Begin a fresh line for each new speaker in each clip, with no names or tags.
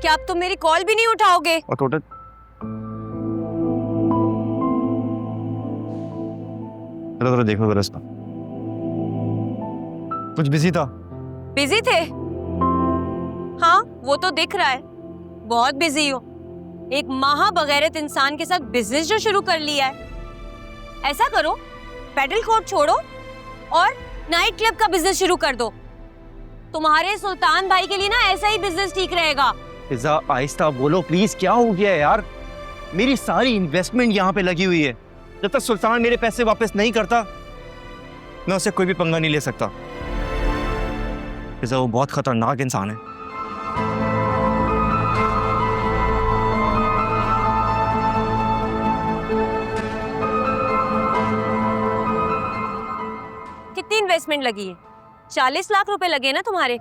क्या अब तुम मेरी कॉल भी नहीं उठाओगे?
और टोटल जरा देखो जरा इसका, कुछ बिजी था।
बिजी थे? हाँ वो तो दिख रहा है, बहुत बिजी हो। एक महाबगैरत इंसान के साथ बिजनेस जो शुरू कर लिया है। ऐसा करो, पेडल कोर्ट छोड़ो और नाइट क्लब का बिजनेस शुरू कर दो। तुम्हारे सुल्तान भाई के लिए ना ऐसा ही बिजनेस ठीक रहेगा।
फिजा आहिस्ता बोलो प्लीज, क्या हो गया यार? मेरी सारी इन्वेस्टमेंट यहाँ पे लगी हुई है। जब तक सुल्तान मेरे पैसे वापस नहीं करता मैं उससे कोई भी पंगा नहीं ले सकता। फिजा वो बहुत खतरनाक इंसान है।
कितनी इन्वेस्टमेंट लगी है? 40 लाख रुपए लगे ना तुम्हारे?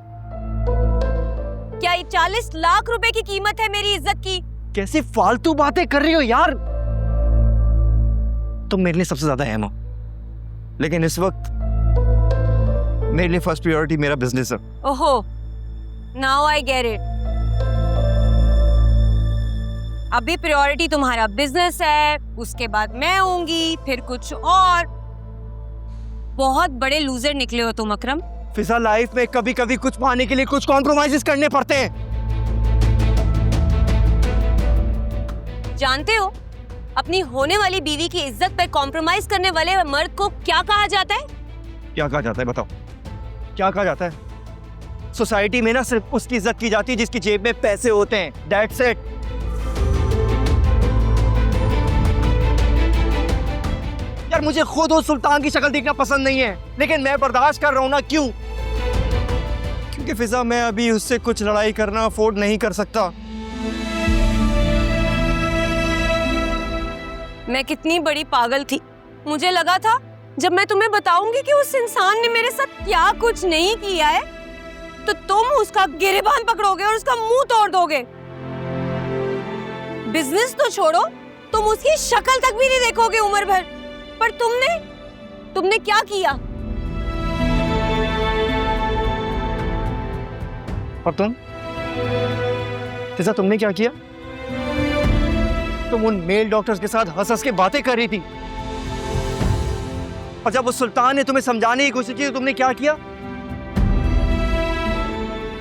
क्या ये 40 लाख रुपए की कीमत है मेरी इज्जत की?
कैसी फालतू बातें कर रही हो यार? तुम मेरे लिए सबसे ज्यादा अहम हो, लेकिन इस वक्त मेरे लिए फर्स्ट प्रायोरिटी मेरा बिजनेस है।
ओहो, नाउ आई गेट इट। अभी प्रायोरिटी तुम्हारा बिजनेस है, उसके बाद मैं होंगी, फिर कुछ और। बहुत बड़े लूजर निकले हो तुम अकरम।
फिजा लाइफ में कभी कभी कुछ पाने के लिए कुछ कॉम्प्रोमाइजेस करने पड़ते हैं।
जानते हो अपनी होने वाली बीवी की इज्जत पर कॉम्प्रोमाइज करने वाले मर्द को क्या कहा जाता है?
क्या कहा जाता है बताओ, क्या कहा जाता है? सोसाइटी में ना सिर्फ उसकी इज्जत की जाती है जिसकी जेब में पैसे होते हैं। That's it. यार मुझे खुद उस सुल्तान की शक्ल देखना पसंद नहीं है, लेकिन मैं बर्दाश्त कर रहा हूं ना। क्यों? क्योंकि फिजा मैं अभी उससे कुछ लड़ाई करना अफोर्ड नहीं कर सकता।
मैं कितनी बड़ी पागल थी। मुझे लगा था जब मैं तुम्हें बताऊंगी कि उस इंसान ने मेरे साथ क्या कुछ नहीं किया है तो तुम उसका गिरेबान पकड़ोगे और उसका मुंह तोड़ दोगे। बिजनेस तो छोड़ो, तुम उसकी शक्ल तक भी नहीं देखोगे उम्र भर। पर तुमने क्या किया?
और तुम फिजा, तुमने क्या किया? तुम उन मेल डॉक्टर्स के साथ हंस हंस के बातें कर रही थी, और जब उस सुल्तान ने तुम्हें समझाने की कोशिश की तो तुमने क्या किया?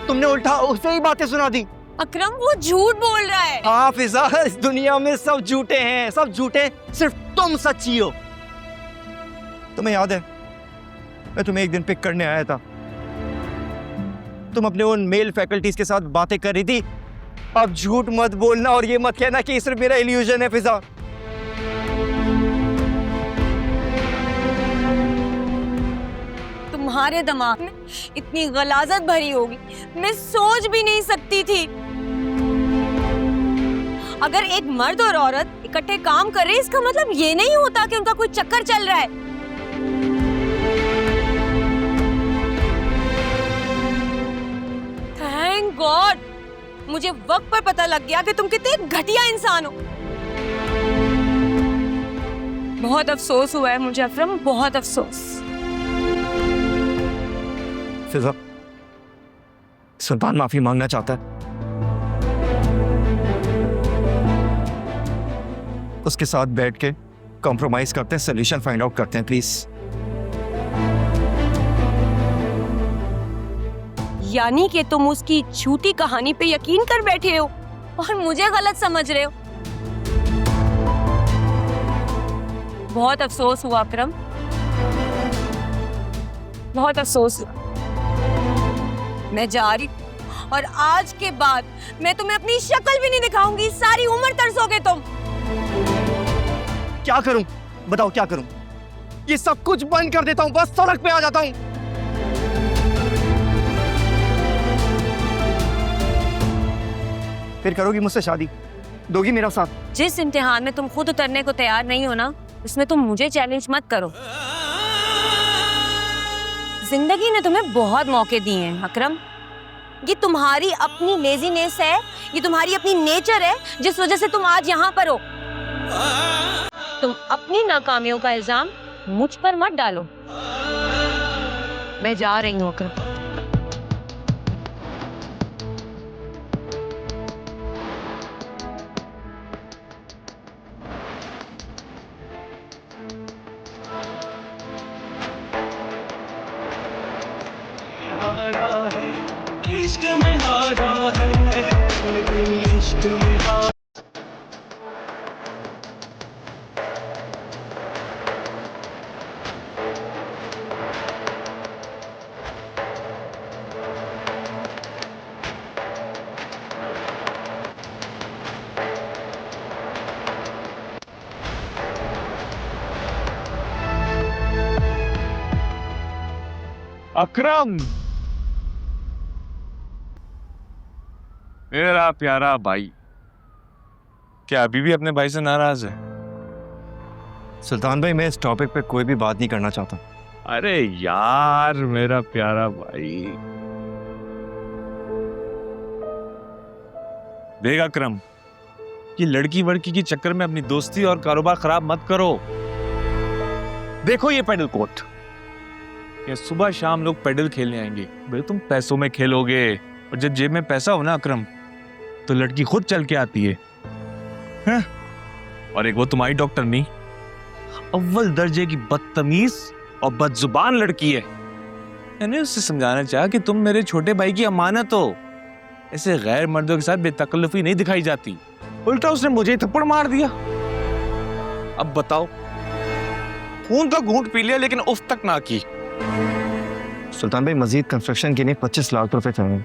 तुमने उल्टा उसे ही बातें सुना दी।
अकरम वो झूठ बोल रहा है।
हाँ फिजा, इस दुनिया में सब झूठे हैं, सब झूठे, सिर्फ तुम सच्ची हो। तुम्हें याद है मैं तुम्हें एक दिन पिक करने आया था, तुम अपने उन मेल फैकल्टीज के साथ बातें कर रही थी। अब झूठ मत बोलना और ये मत कहना कि सिर्फ मेरा इल्यूजन है फिजा।
तुम्हारे दिमाग में इतनी गलाजत भरी होगी, मैं सोच भी नहीं सकती थी। अगर एक मर्द और औरत इकट्ठे काम कर रहे हैं, इसका मतलब ये नहीं होता कि उनका कोई चक्कर चल रहा है। थैंक गॉड, मुझे वक्त पर पता लग गया कि तुम कितने घटिया इंसान हो। बहुत अफसोस हुआ है मुझे अफरम, बहुत अफसोस।
फिजा, सुल्तान माफी मांगना चाहता है, उसके साथ बैठ के कॉम्प्रोमाइज करते हैं, सोल्यूशन फाइंड आउट करते हैं प्लीज।
यानी कि तुम उसकी झूठी कहानी पे यकीन कर बैठे हो और मुझे गलत समझ रहे हो। बहुत अफसोस हुआ अकरम, बहुत अफसोस हुआ। मैं जा रही हूं और आज के बाद मैं तुम्हें अपनी शक्ल भी नहीं दिखाऊंगी। सारी उम्र तरसोगे तुम।
क्या करूं बताओ, क्या करूं? ये सब कुछ बंद कर देता हूं, बस सड़क पे आ जाता हूं। फिर करोगी मुझसे शादी? दोगी मेरा साथ?
जिस इम्तिहान में तुम खुद उतरने को तैयार नहीं हो ना, उसमें तुम मुझे चैलेंज मत करो। जिंदगी ने तुम्हें बहुत मौके दिए हैं अकरम। ये तुम्हारी अपनी लेजीनेस है, ये तुम्हारी अपनी नेचर है जिस वजह से तुम आज यहाँ पर हो। तुम अपनी नाकामियों का इल्जाम मुझ पर मत डालो। मैं जा रही हूँ अकरम।
अकरम, मेरा प्यारा भाई, क्या अभी भी अपने भाई से नाराज है?
सुल्तान भाई, मैं इस टॉपिक पे कोई भी बात नहीं करना चाहता।
अरे यार मेरा प्यारा भाई, देख अकरम, ये लड़की वड़की के चक्कर में अपनी दोस्ती और कारोबार खराब मत करो। देखो ये पेडल कोर्ट, ये सुबह शाम लोग पेडल खेलने आएंगे, भाई तुम पैसों में खेलोगे, और जब जेब में पैसा हो ना अकरम, तो लड़की खुद चल के आती है, हैं? और एक वो तुम्हारी डॉक्टर नहीं, अव्वल दर्जे की बदतमीज और बदजुबान लड़की है। मैंने उससे समझाना चाहा कि तुम मेरे छोटे भाई की अमानत हो, ऐसे गैर मर्दों के साथ बेतकल्लुफी नहीं दिखाई जाती। उल्टा उसने मुझे ही थप्पड़ मार दिया। अब बताओ, खून का घूंट पी लिया लेकिन उफ तक ना की।
सुल्तान भाई, मजीद कंस्ट्रक्शन के लिए 25 लाख रुपए चाहिए।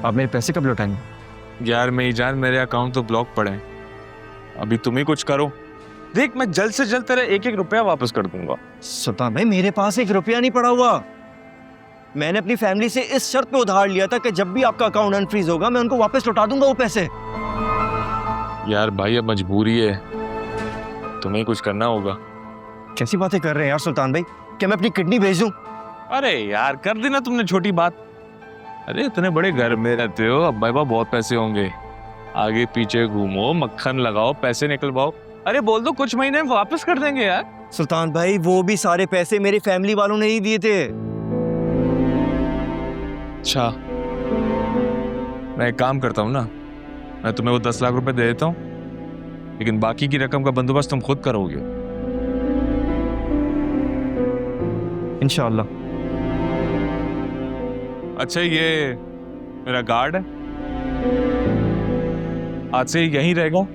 आप मेरे पैसे कब लौटाएंगे?
यार मेरी जान, मेरे अकाउंट तो ब्लॉक पड़े हैं, अभी तुम ही कुछ करो। देख, मैं जल्द से जल्द तेरा 1-1 रुपया वापस कर दूंगा।
सुल्तान भाई, मेरे पास 1 रुपया नहीं पड़ा हुआ। मैंने अपनी फैमिली से इस शर्त पे उधार लिया था कि जब भी आपका अकाउंट अनफ्रीज होगा मैं उनको वापस लौटा दूंगा वो पैसे।
यार भाई, अब मजबूरी है, तुम्हें कुछ करना होगा।
कैसी बातें कर रहे हैं यार सुल्तान भाई? क्या मैं अपनी किडनी भेज दूं?
अरे यार, कर दी ना तुमने छोटी बात। अरे इतने बड़े घर में रहते हो, अब भाई बहुत पैसे होंगे, आगे पीछे घूमो, मक्खन लगाओ, पैसे निकलवाओ। अरे बोल दो कुछ महीने में वापस कर देंगे यार।
सुल्तान भाई, वो भी सारे पैसे मेरी फैमिली वालों ने ही दिए थे।
अच्छा, मैं एक काम करता हूँ ना, मैं तुम्हें वो 10 लाख रुपए दे देता हूँ, लेकिन बाकी की रकम का बंदोबस्त तुम खुद करोगे।
इंशाअल्लाह।
अच्छा, ये मेरा गार्ड है, आज से यहीं रहेगा,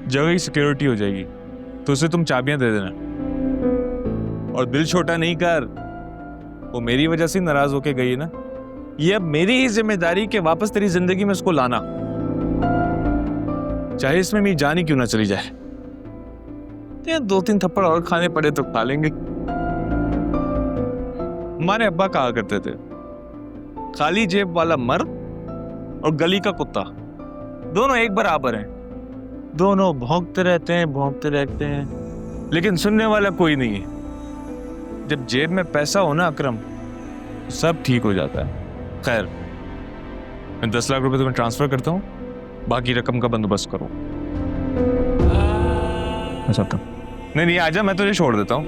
जगह की सिक्योरिटी हो जाएगी, तो उसे तुम चाबियां दे देना। और दिल छोटा नहीं कर, वो मेरी वजह से नाराज होके गई है ना, ये अब मेरी ही जिम्मेदारी के वापस तेरी जिंदगी में उसको लाना, चाहे इसमें मेरी जान ही क्यों ना चली जाए। 2-3 थप्पड़ और खाने पड़े तो खा लेंगे। हमारे अब्बा कहा करते थे, खाली जेब वाला मर्द और गली का कुत्ता दोनों एक बराबर हैं, दोनों भौंकते रहते हैं, लेकिन सुनने वाला कोई नहीं है। जब जेब में पैसा हो ना अकरम, सब ठीक हो जाता है। खैर, मैं 10 लाख रुपए तुम्हें ट्रांसफर करता हूँ, बाकी रकम का बंदोबस्त करो।
अच्छा,
नहीं, आजा, मैं तुझे छोड़ देता हूँ।